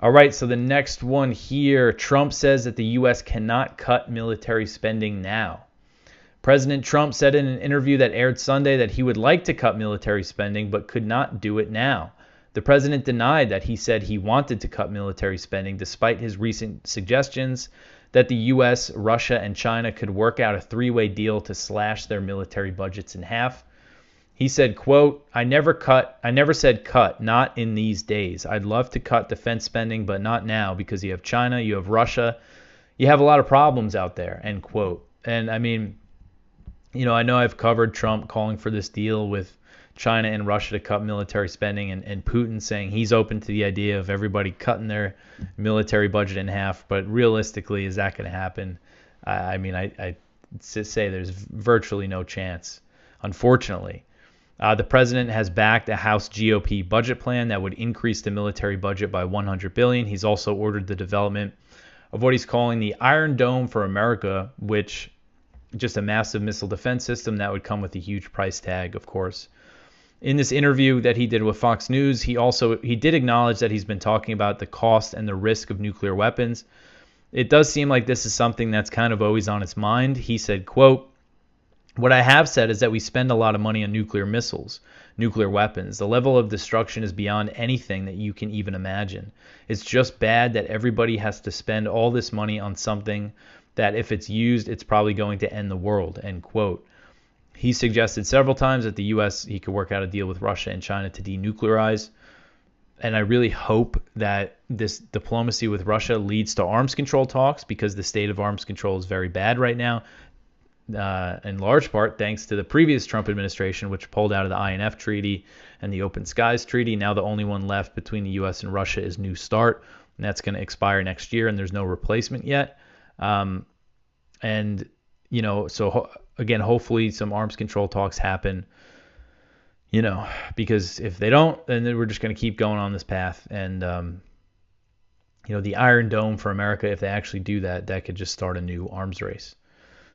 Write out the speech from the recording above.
All right, so the next one here, Trump says that the U.S. cannot cut military spending now. President Trump said in an interview that aired Sunday that he would like to cut military spending but could not do it now. The president denied that he said he wanted to cut military spending despite his recent suggestions that the U.S., Russia, and China could work out a three-way deal to slash their military budgets in half. He said, quote, I never said cut, not in these days. I'd love to cut defense spending, but not now because you have China, you have Russia, you have a lot of problems out there, end quote. And I mean, I know I've covered Trump calling for this deal with China and Russia to cut military spending and Putin saying he's open to the idea of everybody cutting their military budget in half. But realistically, is that going to happen? I say there's virtually no chance, unfortunately. The president has backed a House GOP budget plan that would increase the military budget by $100 billion. He's also ordered the development of what he's calling the Iron Dome for America, which just a massive missile defense system that would come with a huge price tag, of course. In this interview that he did with Fox News, he did acknowledge that he's been talking about the cost and the risk of nuclear weapons. It does seem like this is something that's kind of always on his mind. He said, quote, what I have said is that we spend a lot of money on nuclear missiles, nuclear weapons. The level of destruction is beyond anything that you can even imagine. It's just bad that everybody has to spend all this money on something that if it's used, it's probably going to end the world, end quote. He suggested several times that the U.S., he could work out a deal with Russia and China to denuclearize. And I really hope that this diplomacy with Russia leads to arms control talks because the state of arms control is very bad right now. In large part thanks to the previous Trump administration, which pulled out of the INF Treaty and the Open Skies Treaty. Now the only one left between the U.S. and Russia is New START, and that's going to expire next year, and there's no replacement yet. So again, hopefully some arms control talks happen, because if they don't, then we're just going to keep going on this path. And, the Iron Dome for America, if they actually do that, that could just start a new arms race.